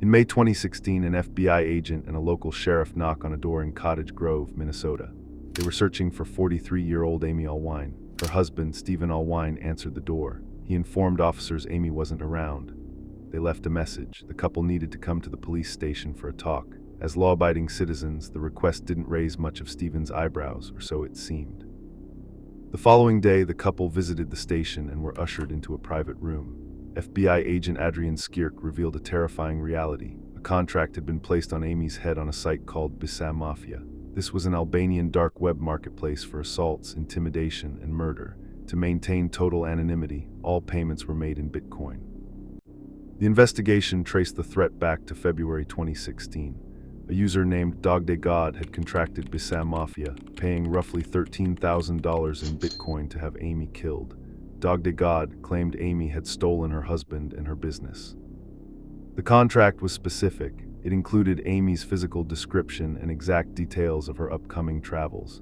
In May 2016, an FBI agent and a local sheriff knock on a door in Cottage Grove, Minnesota. They were searching for 43-year-old Amy Allwine. Her husband, Stephen Allwine, answered the door. He informed officers Amy wasn't around. They left a message. The couple needed to come to the police station for a talk. As law-abiding citizens, the request didn't raise much of Stephen's eyebrows, or so it seemed. The following day, the couple visited the station and were ushered into a private room. FBI agent Adrian Skirk revealed a terrifying reality. A contract had been placed on Amy's head on a site called Besa Mafia. This was an Albanian dark web marketplace for assaults, intimidation, and murder. To maintain total anonymity, all payments were made in Bitcoin. The investigation traced the threat back to February 2016. A user named Deacon had contracted Besa Mafia, paying roughly $13,000 in Bitcoin to have Amy killed. Deacon claimed Amy had stolen her husband and her business. The contract was specific. It included Amy's physical description and exact details of her upcoming travels.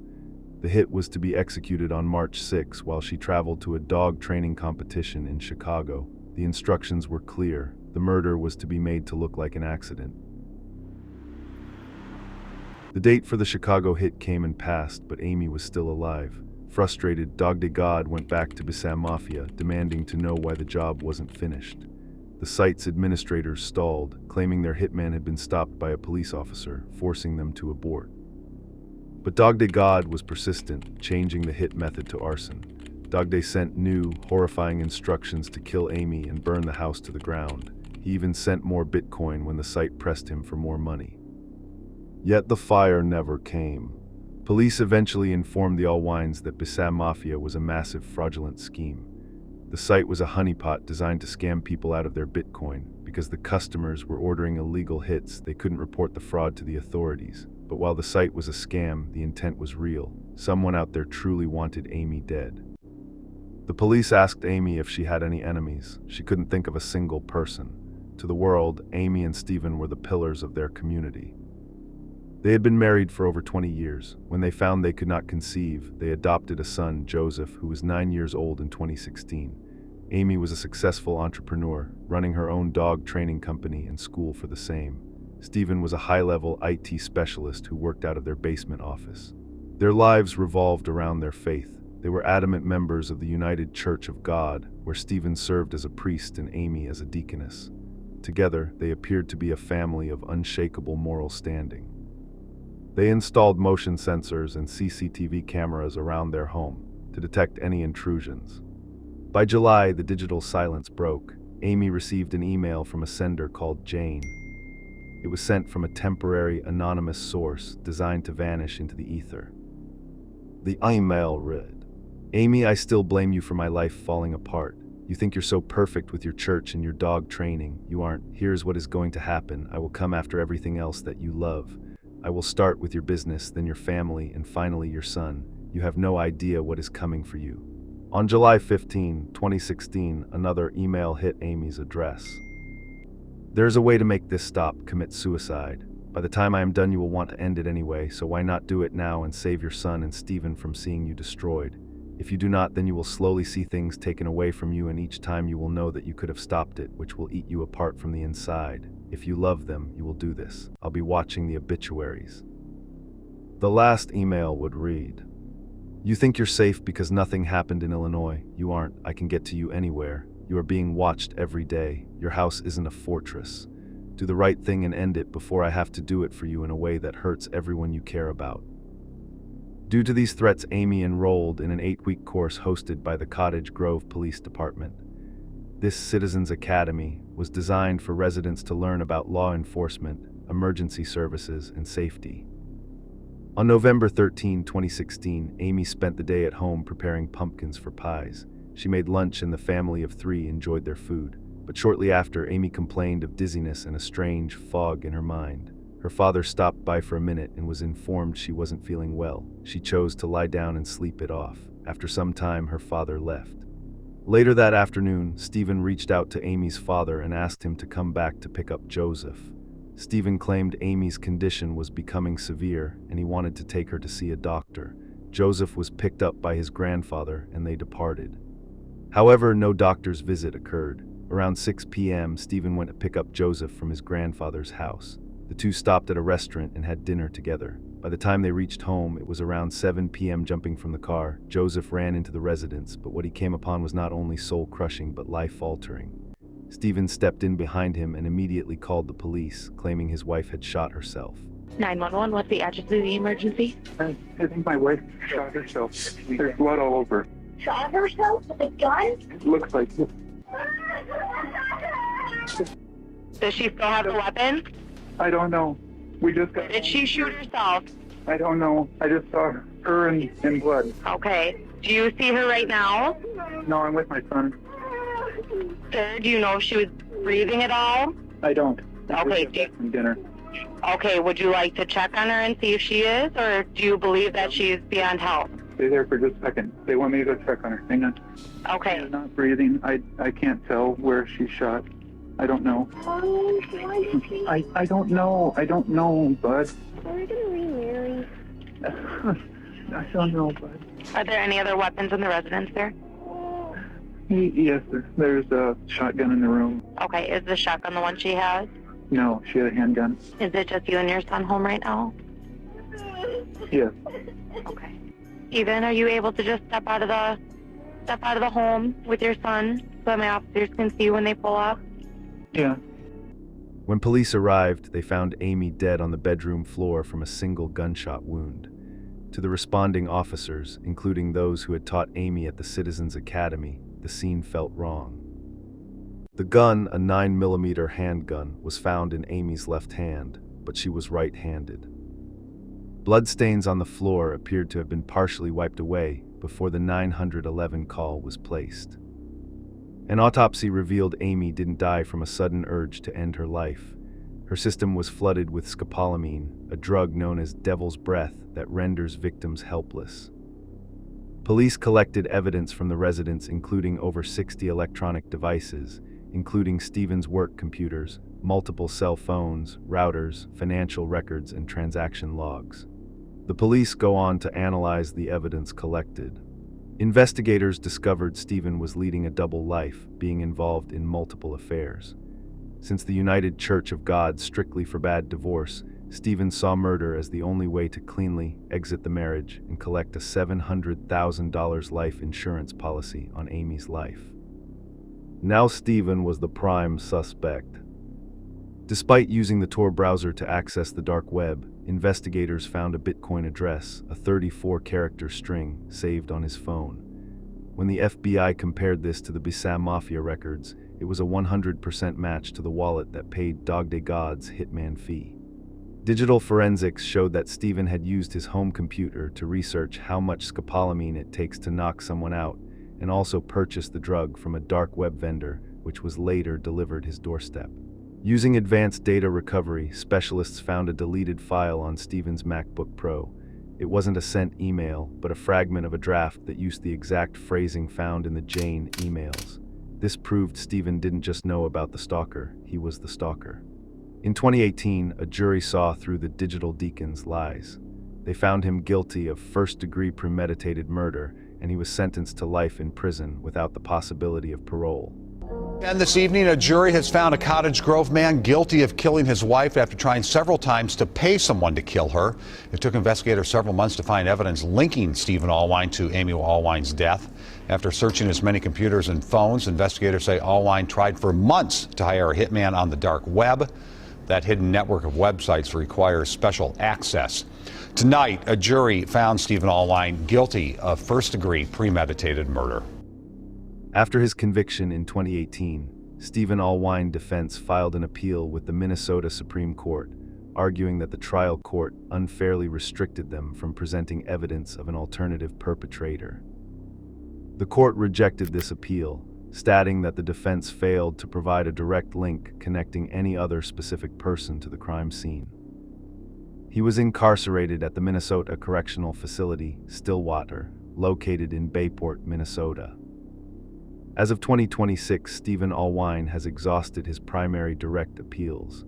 The hit was to be executed on March 6 while she traveled to a dog training competition in Chicago. The instructions were clear. The murder was to be made to look like an accident. The date for the Chicago hit came and passed, but Amy was still alive. Frustrated, Deacon went back to Besa Mafia, demanding to know why the job wasn't finished. The site's administrators stalled, claiming their hitman had been stopped by a police officer, forcing them to abort. But Deacon was persistent, changing the hit method to arson. Deacon sent new, horrifying instructions to kill Amy and burn the house to the ground. He even sent more Bitcoin when the site pressed him for more money. Yet the fire never came. Police eventually informed the Allwines that Besa Mafia was a massive fraudulent scheme. The site was a honeypot designed to scam people out of their Bitcoin. Because the customers were ordering illegal hits, they couldn't report the fraud to the authorities. But while the site was a scam, the intent was real. Someone out there truly wanted Amy dead. The police asked Amy if she had any enemies. She couldn't think of a single person. To the world, Amy and Stephen were the pillars of their community. They had been married for over 20 years. When they found they could not conceive, they adopted a son, Joseph, who was 9 years old in 2016. Amy was a successful entrepreneur, running her own dog training company and school for the same. Stephen was a high-level IT specialist who worked out of their basement office. Their lives revolved around their faith. They were adamant members of the United Church of God, where Stephen served as a priest and Amy as a deaconess. Together, they appeared to be a family of unshakable moral standing. They installed motion sensors and CCTV cameras around their home to detect any intrusions. By July, the digital silence broke. Amy received an email from a sender called Jane. It was sent from a temporary, anonymous source designed to vanish into the ether. The email read, "Amy, I still blame you for my life falling apart. You think you're so perfect with your church and your dog training. You aren't. Here's what is going to happen. I will come after everything else that you love. I will start with your business, then your family, and finally your son. You have no idea what is coming for you." On July 15, 2016, another email hit Amy's address. "There's a way to make this stop. Commit suicide. By the time I am done, you will want to end it anyway, so why not do it now and save your son and Stephen from seeing you destroyed? If you do not, then you will slowly see things taken away from you, and each time you will know that you could have stopped it, which will eat you apart from the inside. If you love them, you will do this. I'll be watching the obituaries." The last email would read, "You think you're safe because nothing happened in Illinois. You aren't. I can get to you anywhere. You are being watched every day. Your house isn't a fortress. Do the right thing and end it before I have to do it for you in a way that hurts everyone you care about." Due to these threats, Amy enrolled in an 8-week course hosted by the Cottage Grove Police Department. This Citizens Academy was designed for residents to learn about law enforcement, emergency services, and safety. On November 13, 2016, Amy spent the day at home preparing pumpkins for pies. She made lunch and the family of 3 enjoyed their food. But shortly after, Amy complained of dizziness and a strange fog in her mind. Her father stopped by for a minute and was informed she wasn't feeling well. She chose to lie down and sleep it off. After some time, her father left. Later that afternoon, Stephen reached out to Amy's father and asked him to come back to pick up Joseph. Stephen claimed Amy's condition was becoming severe and he wanted to take her to see a doctor. Joseph was picked up by his grandfather and they departed. However, no doctor's visit occurred. Around 6 p.m., Stephen went to pick up Joseph from his grandfather's house. The two stopped at a restaurant and had dinner together. By the time they reached home, it was around 7 p.m. Jumping from the car, Joseph ran into the residence, but what he came upon was not only soul-crushing but life-altering. Stephen stepped in behind him and immediately called the police, claiming his wife had shot herself. 911, what's the address of the emergency? I think my wife shot herself. There's blood all over. Shot herself with a gun? It looks like it. Does she still have a weapon? I don't know. We just got... Did she shoot herself? I don't know. I just saw her in blood. Okay. Do you see her right now? No, I'm with my son. Sir, do you know if she was breathing at all? I don't. Okay, We just got from dinner. Okay, would you like to check on her and see if she is, or do you believe that she's beyond help? Stay there for just a second. They want me to go check on her. Hang on. Okay. She's not breathing. I can't tell where she's shot. I don't know. I don't know. I don't know, bud. We're gonna remarry. I don't know, bud. Are there any other weapons in the residence, sir? Yes, there's a shotgun in the room. Okay, is the shotgun the one she has? No, she had a handgun. Is it just you and your son home right now? Yes. Okay. Stephen, are you able to just step out of the home with your son so that my officers can see you when they pull up? Yeah. When police arrived, they found Amy dead on the bedroom floor from a single gunshot wound. To the responding officers, including those who had taught Amy at the Citizens Academy, the scene felt wrong. The gun, a 9mm handgun, was found in Amy's left hand, but she was right-handed. Bloodstains on the floor appeared to have been partially wiped away before the 911 call was placed. An autopsy revealed Amy didn't die from a sudden urge to end her life. Her system was flooded with scopolamine, a drug known as devil's breath that renders victims helpless. Police collected evidence from the residence, including over 60 electronic devices, including Stephen's work computers, multiple cell phones, routers, financial records, and transaction logs. The police go on to analyze the evidence collected. Investigators discovered Stephen was leading a double life, being involved in multiple affairs. Since the United Church of God strictly forbade divorce, Stephen saw murder as the only way to cleanly exit the marriage and collect a $700,000 life insurance policy on Amy's life. Now Stephen was the prime suspect. Despite using the Tor browser to access the dark web, investigators found a Bitcoin address, a 34-character string, saved on his phone. When the FBI compared this to the Besa Mafia records, it was a 100% match to the wallet that paid God's hitman fee. Digital forensics showed that Stephen had used his home computer to research how much scopolamine it takes to knock someone out, and also purchased the drug from a dark web vendor, which was later delivered his doorstep. Using advanced data recovery, specialists found a deleted file on Stephen's MacBook Pro. It wasn't a sent email, but a fragment of a draft that used the exact phrasing found in the Jane emails. This proved Stephen didn't just know about the stalker, he was the stalker. In 2018, a jury saw through the digital Deacon's lies. They found him guilty of first-degree premeditated murder, and he was sentenced to life in prison without the possibility of parole. And this evening, a jury has found a Cottage Grove man guilty of killing his wife after trying several times to pay someone to kill her. It took investigators several months to find evidence linking Stephen Allwine to Amy Allwine's death. After searching his many computers and phones, investigators say Allwine tried for months to hire a hitman on the dark web. That hidden network of websites requires special access. Tonight, a jury found Stephen Allwine guilty of first-degree premeditated murder. After his conviction in 2018, Stephen Allwine defense filed an appeal with the Minnesota Supreme Court, arguing that the trial court unfairly restricted them from presenting evidence of an alternative perpetrator. The court rejected this appeal, stating that the defense failed to provide a direct link connecting any other specific person to the crime scene. He was incarcerated at the Minnesota Correctional Facility, Stillwater, located in Bayport, Minnesota. As of 2026, Stephen Allwine has exhausted his primary direct appeals.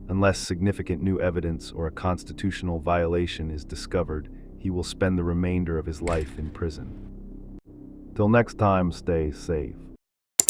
Unless significant new evidence or a constitutional violation is discovered, he will spend the remainder of his life in prison. Till next time, stay safe.